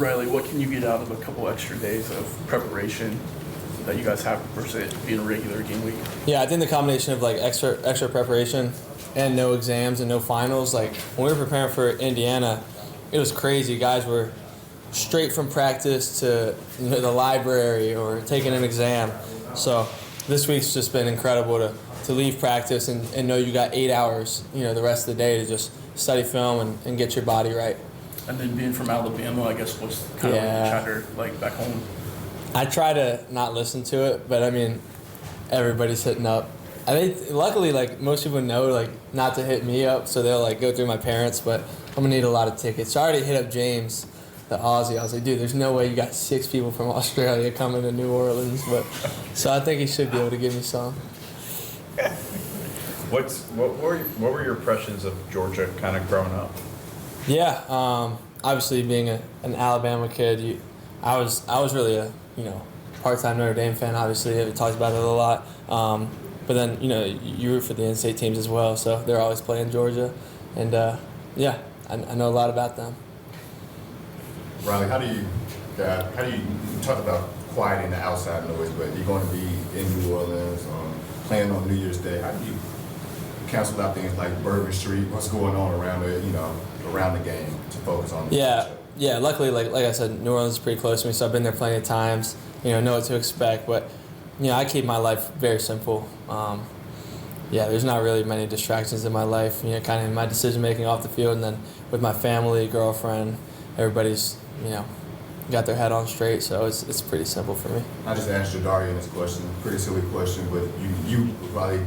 Riley, what can you get out of a couple extra days of preparation that you guys have versus it being a regular game week? Yeah, I think the combination of like extra preparation and no exams and no finals. Like when we were preparing for Indiana, it was crazy. Guys were straight from practice to the library or taking an exam. So this week's just been incredible to leave practice and know you got 8 hours, the rest of the day to just study film and get your body right. And then being from Alabama, I guess was kind of like the chatter like back home. I try to not listen to it, but I mean, everybody's hitting up. I think luckily, like most people know, like not to hit me up, so they'll like go through my parents. But I'm gonna need a lot of tickets. So I already hit up James, the Aussie. I was like, dude, there's no way you got 6 people from Australia coming to New Orleans. But so I think he should be able to give me some. What were your impressions of Georgia kind of growing up? Yeah, obviously being an Alabama kid, I was really a part-time Notre Dame fan. Obviously, we talked about it a lot. But then you root for the in-state teams as well, so they're always playing Georgia, and I know a lot about them. Riley, how do you talk about quieting the outside noise? But you're going to be in New Orleans, playing on New Year's Day. How do you cancel out things like Bourbon Street? What's going on around the game to focus on? Yeah. Luckily, like I said, New Orleans is pretty close to me, so I've been there plenty of times. Know what to expect, but I keep my life very simple. There's not really many distractions in my life. Kind of in my decision making off the field, and then with my family, girlfriend, everybody's got their head on straight. So it's pretty simple for me. I just asked Jadarian this question, pretty silly question, but you probably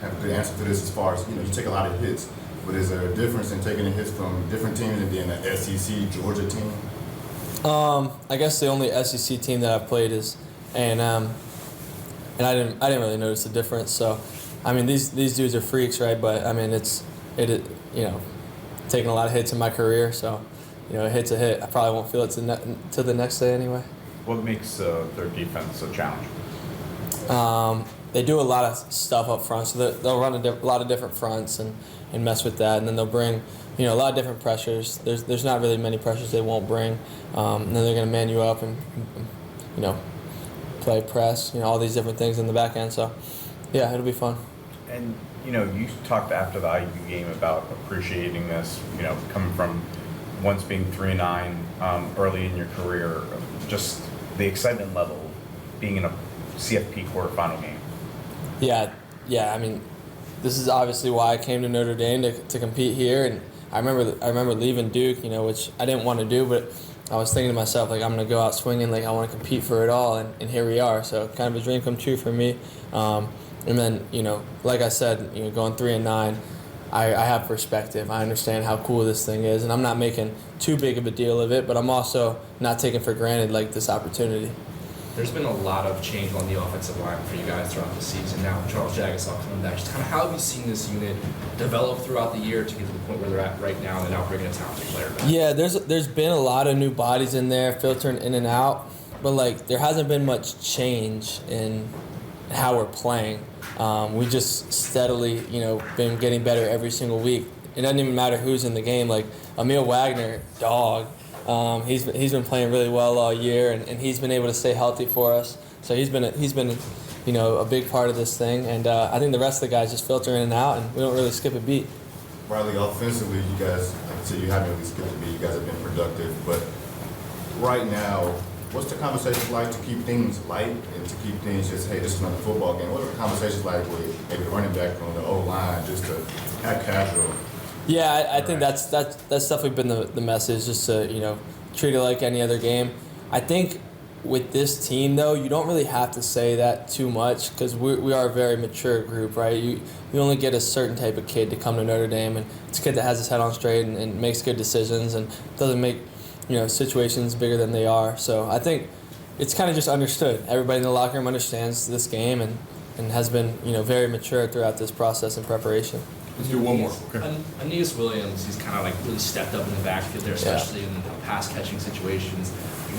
have a good answer to this as far as you take a lot of hits. But is there a difference in taking the hits from different teams and being an SEC Georgia team? I guess the only SEC team that I've played is A&M, and I didn't really notice the difference. So, I mean, these dudes are freaks, right? But I mean, taking a lot of hits in my career. So, a hit's a hit. I probably won't feel it to the next day anyway. What makes their defense a challenge? They do a lot of stuff up front, so they'll run a lot of different fronts and mess with that, and then they'll bring a lot of different pressures. There's not really many pressures they won't bring, and then they're going to man you up and play press, all these different things in the back end. So yeah, it'll be fun. And you talked after the IU game about appreciating this, coming from once being 3-9 early in your career, just the excitement level of being in a CFP quarterfinal game. Yeah. I mean, this is obviously why I came to Notre Dame to compete here, and I remember leaving Duke, which I didn't want to do, but I was thinking to myself, like, I'm going to go out swinging, like, I want to compete for it all, and here we are. So kind of a dream come true for me. And then, like I said, going 3-9, I have perspective. I understand how cool this thing is, and I'm not making too big of a deal of it, but I'm also not taking for granted, like, this opportunity. There's been a lot of change on the offensive line for you guys throughout the season. Now, Charles Jagusah coming back. Just kind of how have you seen this unit develop throughout the year to get to the point where they're at right now and now bringing a talented player back? Yeah, there's been a lot of new bodies in there filtering in and out, but like there hasn't been much change in how we're playing. We just steadily, been getting better every single week. It doesn't even matter who's in the game. Like Emil Wagner, dog. He's been playing really well all year, and he's been able to stay healthy for us. So he's been a big part of this thing, and I think the rest of the guys just filter in and out, and we don't really skip a beat. Riley, offensively, you guys, like I said, you haven't really skipped a beat. You guys have been productive, but right now, what's the conversation like to keep things light and to keep things just, hey, this is not a football game? What are the conversations like with maybe the running back on the O-line, just to act casual? Yeah, I think that's definitely been the message, just to treat it like any other game. I think with this team though, you don't really have to say that too much because we are a very mature group, right? You only get a certain type of kid to come to Notre Dame, and it's a kid that has his head on straight and makes good decisions and doesn't make situations bigger than they are. So I think it's kind of just understood. Everybody in the locker room understands this game and has been very mature throughout this process and preparation. Let's do one more. Okay. Aeneas Williams, he's kind of like really stepped up in the backfield there, especially in pass catching situations.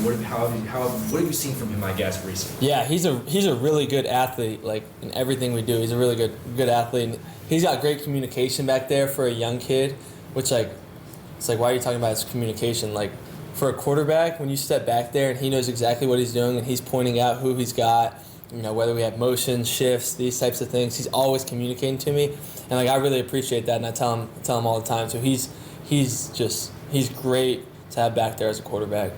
What have you seen from him, I guess, recently? Yeah, he's a really good athlete. Like in everything we do, he's a really good athlete. And he's got great communication back there for a young kid, which it's like why are you talking about his communication? Like for a quarterback, when you step back there and he knows exactly what he's doing and he's pointing out who he's got, whether we have motion, shifts, these types of things, he's always communicating to me. And I really appreciate that, and I tell him all the time. So he's great to have back there as a quarterback.